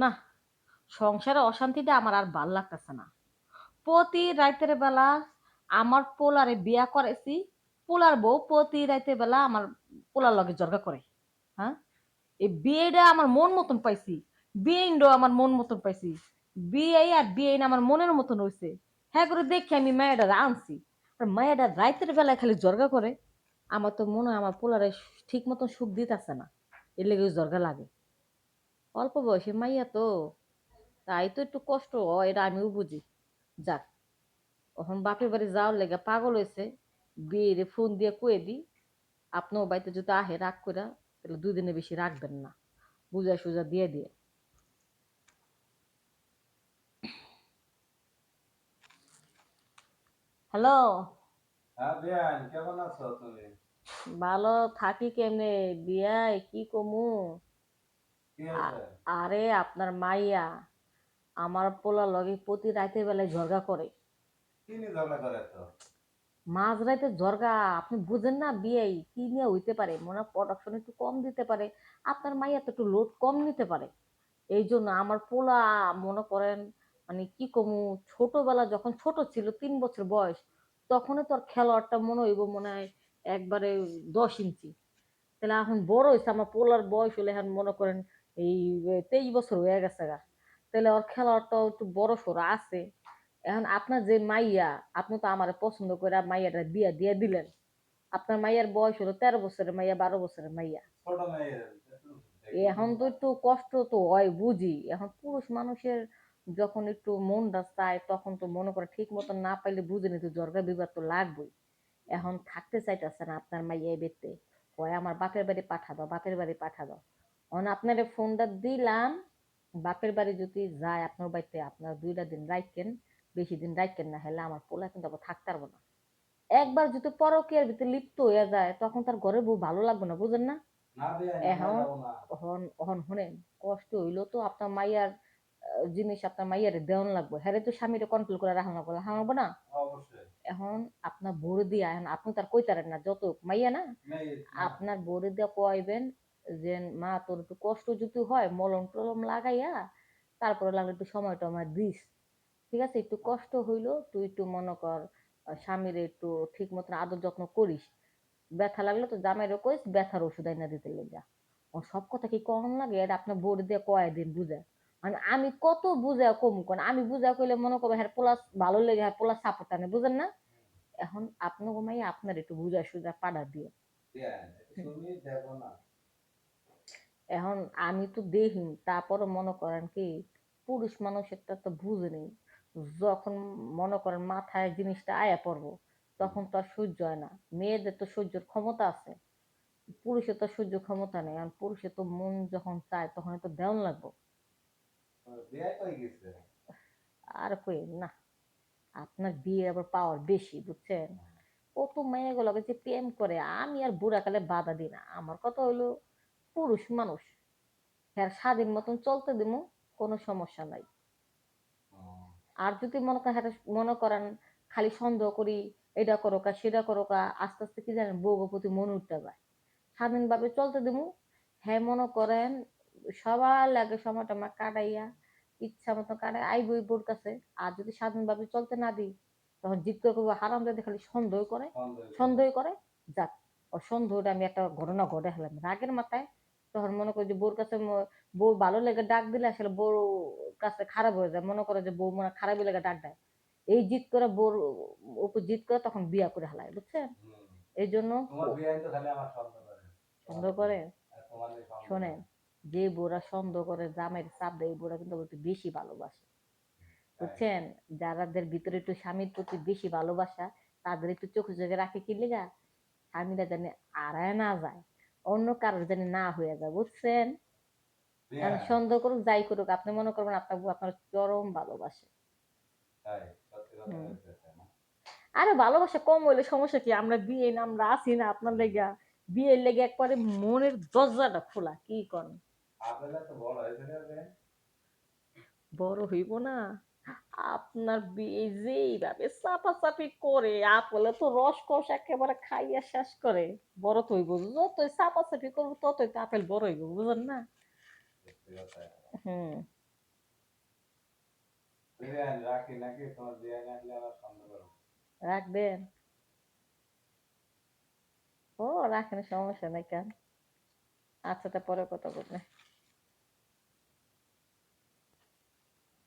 না, সংসারে অশান্তিটা আমার আর ভাল লাগতেছে না। প্রতি রাতের বেলা আমার পোলারে বিয়া করেছি, পোলার বউ প্রতি রাতের বেলা আমার পোলার লগে জর্গা করে। হ্যাঁ, এই বিয়েটা আমার মন মতন পাইছি, বিয়েটাও আমার মন মতন পাইছি, বিয়ে আর বিয়ে আমার মনের মতন হয়েছে। হ্যাঁ করে দেখি আমি মায়েরা আনছি, আর মায়েরা রাতের বেলায় খালি জর্গা করে। আমার তো মনে হয় আমার পোলারে ঠিক মতন সুখ দিতেছে না, এর লেগে জর্গা লাগে। অল্প বয়সে মাইয়া তো, তাই তো একটু কষ্ট হয়, এটা আমিও বুঝি। যাক, এখন বাপের বাড়ি যাওয়ার লেগে পাগল হয়েছে, বিয়ের ফোন দিয়ে কয়ে দি আপনার বাড়িতে যদি আহে রাগ করে, তাহলে 2 দিনের বেশি রাখবেন না, বুঝা সুজা দিয়ে দিয়ে। হ্যালো। হ্যাঁ বিয়ান, কেমন আছো তুমি? ভালো থাকি কেমনে, বিয়াই কি কমু। কি হয়েছে? আ- আরে আপনার মাইয়া আমার পোলা লগে প্রতি রাতের বেলায় ঝগড়া করে। কি নিয়ে ঝগড়া করে তো? মাঝ রাতে ঝগড়া, আপনি বুঝেন না বিয়াই কি নিয়ে হইতে পারে, মনে হয় প্রোডাকশন একটু কম দিতে পারে, আপনার মাইয়া তো একটু লোড কম নিতে পারে। এই জন্য আমার পোলা, মনে করেন, মানে কি কমু, ছোটবেলা যখন ছোট ছিল 3 বছর বয়স, তখনই তোর খেলোয়াড়টা মনে হইব মনে হয় একবারে 10 ইঞ্চি। তাহলে এখন বড় হয়েছে, আমার পোলার বয়স হলে এখন মনে করেন এই 23 বছর হয়ে গেছে গা। তাহলে ওর খেলোয়াড়টাও একটু বড় সড়ো আছে। এখন আপনার যে মাইয়া, আপনি তো আমার পছন্দ করে মাইয়াটা বিয়া দিয়ে দিলেন। আপনার মাইয়ার বয়স হলো 13 বছরের মাইয়া, 12 বছরের মাইয়া। ছোট মেয়ে, দেখি এখন তো না। একটু কষ্ট তো হয় বুঝি, এখন পুরুষ মানুষের যখন একটু মনটা চায় তখন তো মনে করে ঠিক মতন না পাইলে বুঝে নিতে ঝরগা বিবাদ তো লাগবেই। এখন থাকতে চাইতেছে না আপনার মাইয়া এই বেতে, কয় আমার বাপের বাড়ি পাঠা দাও, বাপের বাড়ি পাঠা দাও। এখন আপনার ফোনটা দিলাম, বাপের বাড়ি যদি যায় আপনার বাড়িতে, আপনার 2টা দিন রাখেন, বেশি দিন রাখেন না, হলে আমার পোলা কিন্তু আবার থাকতে পারবো না। একবার যদি পরকীয়ার ভিতরে লিপ্ত হয়ে যায় তখন তার ঘরে বউ ভালো লাগবে না, বুঝেন না। না বিয়ান, আমরা এখন যাবো না। হন হন শুনেন, কষ্ট হইলো তো আপনার মাইয়ার জিনিস আপনার মাইয়ারে দেওয়ান লাগবে, হ্যাঁ তো স্বামীরে কন্ট্রোল করে রাখা লাগবে, রাখা লাগবে না। অবশ্যই। এখন আপনার বউরে দিয়া, এখন আপনি তার কইতারেন না, যত মাইয়া না, মেয়ে না। আপনার বউরে দিয়া কইবেন যে মা তোর একটু কষ্ট যদি হয় মলম টলম লাগাইয়া তারপরে লাগলে একটু সময় টময় দিস, ঠিক আছে, একটু কষ্ট হইলো তুই একটু মনে কর স্বামীর একটু ঠিক মতন আদর যত্ন করিস, ব্যথা লাগলে তো জামাইরে কইস ব্যথার ওষুধ আইনা দিতে লেগা। ও সব কথা কি কম লাগে, এটা আপনার বোর্ড দিয়ে কয় দিন বুঝে। মানে আমি কত বুঝে কম কোন, আমি বুঝা কইলে মনে করবো হ্যাঁ প্লাস ভালো লেগে, হ্যাঁ প্লাস সাপোর্ট আনে, বুঝেন না। এখন আপনার ঘুমাই আপনার একটু বুঝা সুঝা পাড়া দিয়ে। বিয়ান, একটু হুম। শুনি দেখো না। এখন আমি তো দেখি, তারপরে মনে করেন কি, পুরুষ মানুষেরটা তো বুঝে নেই, যখন মনে করেন মাথায় জিনিসটা আয়া পড়বো তখন তো আর সহ্য হয় না। মেয়েদের তো সহ্যের ক্ষমতা আছে, পুরুষের তো সহ্য ক্ষমতা নেই, আর পুরুষের তো মন যখন চায় তখন তো দেওয়ান লাগবো। বিয়ে কই গেছে? আর কই না, আপনার বিয়ে আবার পাওয়ার বেশি বুঝছেন। কত মেয়েগুলোকে যে প্রেম করে, আমি আর বুড়াকালে বাধা দিই না, আমার কথা হইলো পুরুষ মানুষ, হ্যাঁ স্বাধীন মতন চলতে দিমু, কোনো সমস্যা নাই। আর যদি মনে করেন হ্যাঁ মনে করেন খালি সন্দেহ করি, এটা করো কা সেটা করো কা, আস্তে আস্তে কি জানেন বউর প্রতি মন উঠতে যায়। স্বাধীনভাবে চলতে দিমু, হ্যাঁ মনে করেন সবার লাগে সময় টময় কাটাইয়া ইচ্ছা মতো কাটাই আইবই বোর কাছে। আর যদি স্বাধীনভাবে চলতে না দিই, তখন জিদ করে করবো হারাম যদি খালি সন্দেহ করে, সন্দেহ করে। সন্দেহ করে। যাক, ও সন্দেহটা আমি একটা ঘটনা ঘটে হলাম রাগের মাথায়, তখন মনে করি যে বোর কাছে বউ ভালো লেগে ডাক দিলে আসলে বউর কাছে খারাপ হয়ে যায়, মনে করে যে বউ মনে হয় খারাপই লেগে ডাক দেয়। এই জিদ করে বউর উপর জিদ করে তখন বিয়া করে হালায়, বুঝছেন। হুম। এই জন্য তোমার বিয়ান তো খালি আমার সন্দেহ করে। তোমার সন্দেহ করে। আর তোমার নেই সন্দেহ শোনেন, করে। যে বুড়া সন্দেহ করে জামাইয়ের চাপ দেয় এই বুড়া কিন্তু একটু বেশি ভালোবাসে, তাই। বুঝছেন। যারাদের ভিতরে একটু স্বামীর প্রতি বেশি ভালোবাসা, তাদের একটু চোখে চোখে রাখে কি লিগা, স্বামীরা জানি আড়ায় না যায়, অন্য কারোর জানি না হয়ে যায়, বুঝছেন। কারণ বিয়ান। সন্দেহ করুক যাই করুক, আপনি মনে করবেন আপনার বউ আপনার চরম ভালোবাসে। তাই সত্যি কথা হুম। বলতেছে না। আরে ভালোবাসা কম হইলে সমস্যা কি, আমরা বিয়ে না আমরা আছি না আপনার লেগা, বিয়ের লেগে একবারে মনের দরজাটা খোলা, কি করেন। আপনারা তো বড় হয়েছে রে। বড় হইব না, আপনার বিয়ে যেইভাবে চাপাচাপি করে আপলে তো রসকস একেবারে খাইয়া শেষ করে, বড় তো হইব, যতই চাপাচাপি করবো ততই তো আপেল বড় হইব, বুঝলেন না। সত্যি কথা। হুম। বিরিয়ানি রাখি নাকি তোমার বিরিয়ানি আনলে আবার সন্দেহ করো। রাখবেন? ও রাখেন, সমস্যা নাই কেন। আচ্ছা, তা পরে কথা বলবে।